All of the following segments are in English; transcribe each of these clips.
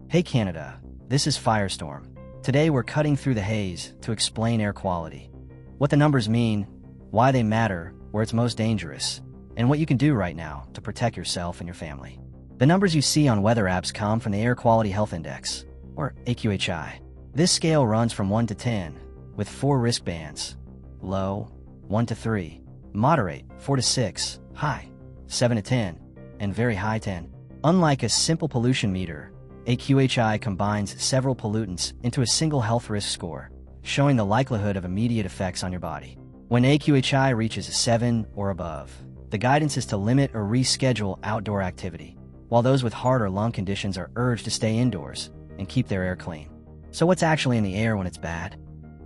Hey Canada, this is FireStorm. Today we're cutting through the haze to explain air quality. What the numbers mean, why they matter, where it's most dangerous, and what you can do right now to protect yourself and your family. The numbers you see on weather apps come from the Air Quality Health Index, or AQHI. This scale runs from 1 to 10, with 4 risk bands. Low, 1 to 3. Moderate, 4 to 6. High, 7 to 10. And very high, 10. Unlike a simple pollution meter, AQHI combines several pollutants into a single health risk score, showing the likelihood of immediate effects on your body. When AQHI reaches a 7 or above, the guidance is to limit or reschedule outdoor activity, while those with heart or lung conditions are urged to stay indoors and keep their air clean. So what's actually in the air when it's bad?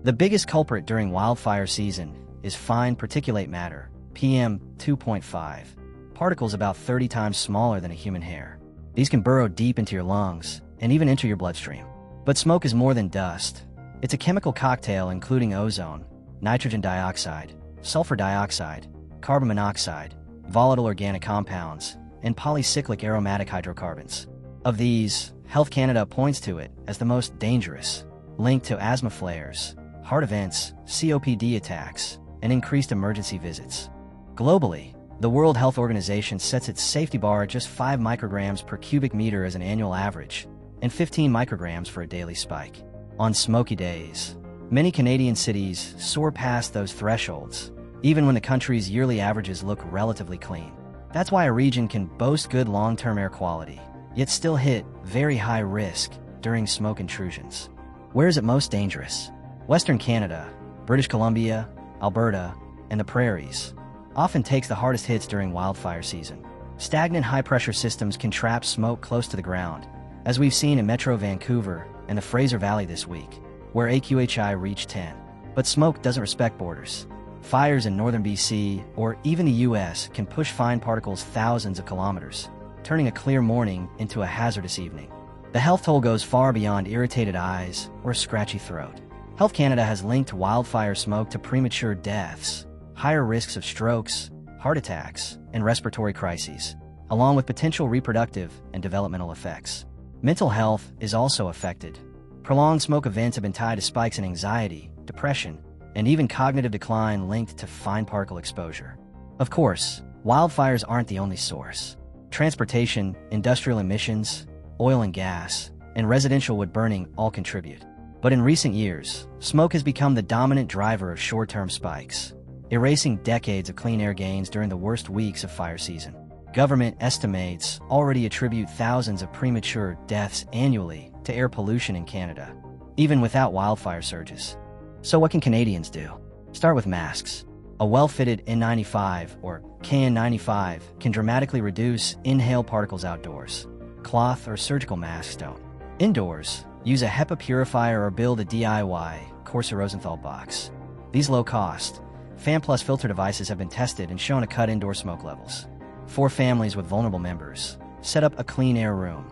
The biggest culprit during wildfire season is fine particulate matter, PM 2.5, particles about 30 times smaller than a human hair. These can burrow deep into your lungs and even enter your bloodstream. But smoke is more than dust. It's a chemical cocktail including ozone, nitrogen dioxide, sulfur dioxide, carbon monoxide, volatile organic compounds, and polycyclic aromatic hydrocarbons. Of these, Health Canada points to it as the most dangerous, linked to asthma flares, heart events, COPD attacks, and increased emergency visits. Globally, the World Health Organization sets its safety bar at just 5 micrograms per cubic meter as an annual average, and 15 micrograms for a daily spike. On smoky days, many Canadian cities soar past those thresholds, even when the country's yearly averages look relatively clean. That's why a region can boast good long-term air quality, yet still hit very high risk during smoke intrusions. Where is it most dangerous? Western Canada, British Columbia, Alberta, and the Prairies often takes the hardest hits during wildfire season. Stagnant high-pressure systems can trap smoke close to the ground, as we've seen in Metro Vancouver and the Fraser Valley this week, where AQHI reached 10. But smoke doesn't respect borders. Fires in northern BC or even the US can push fine particles thousands of kilometers, turning a clear morning into a hazardous evening. The health toll goes far beyond irritated eyes or a scratchy throat. Health Canada has linked wildfire smoke to premature deaths, higher risks of strokes, heart attacks, and respiratory crises, along with potential reproductive and developmental effects. Mental health is also affected. Prolonged smoke events have been tied to spikes in anxiety, depression, and even cognitive decline linked to fine particle exposure. Of course, wildfires aren't the only source. Transportation, industrial emissions, oil and gas, and residential wood burning all contribute. But in recent years, smoke has become the dominant driver of short-term spikes, erasing decades of clean air gains during the worst weeks of fire season. Government estimates already attribute thousands of premature deaths annually to air pollution in Canada, even without wildfire surges. So what can Canadians do? Start with masks. A well-fitted N95 or KN95 can dramatically reduce inhaled particles outdoors. Cloth or surgical masks don't. Indoors, use a HEPA purifier or build a DIY Corsa Rosenthal box. These low-cost, Fan Plus filter devices have been tested and shown to cut indoor smoke levels. For families with vulnerable members, set up a clean air room,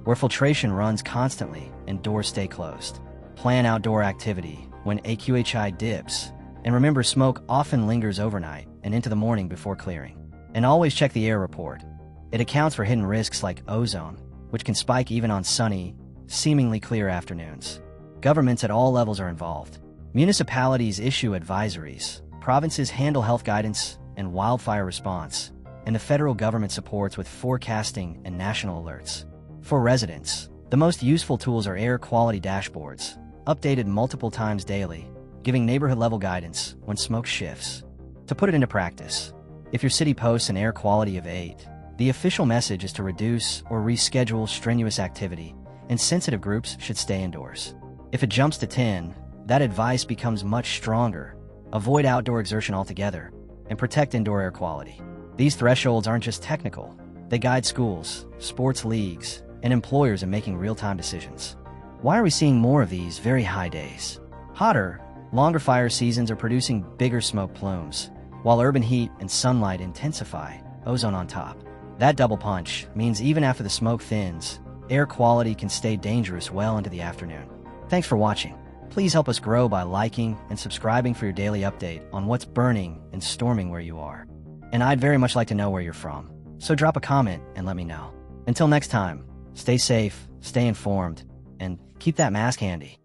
where filtration runs constantly and doors stay closed. Plan outdoor activity when AQHI dips, and remember smoke often lingers overnight and into the morning before clearing. And always check the air report. It accounts for hidden risks like ozone, which can spike even on sunny, seemingly clear afternoons. Governments at all levels are involved. Municipalities issue advisories, provinces handle health guidance and wildfire response, and the federal government supports with forecasting and national alerts. For residents, the most useful tools are air quality dashboards, updated multiple times daily, giving neighborhood-level guidance when smoke shifts. To put it into practice, if your city posts an air quality of 8, the official message is to reduce or reschedule strenuous activity, and sensitive groups should stay indoors. If it jumps to 10, that advice becomes much stronger. Avoid outdoor exertion altogether, and protect indoor air quality. These thresholds aren't just technical. They guide schools, sports leagues, and employers in making real-time decisions. Why are we seeing more of these very high days? Hotter, longer fire seasons are producing bigger smoke plumes, while urban heat and sunlight intensify, ozone on top. That double punch means even after the smoke thins, air quality can stay dangerous well into the afternoon. Thanks for watching. Please help us grow by liking and subscribing for your daily update on what's burning and storming where you are. And I'd very much like to know where you're from, so drop a comment and let me know. Until next time, Stay safe, stay informed, and keep that mask handy.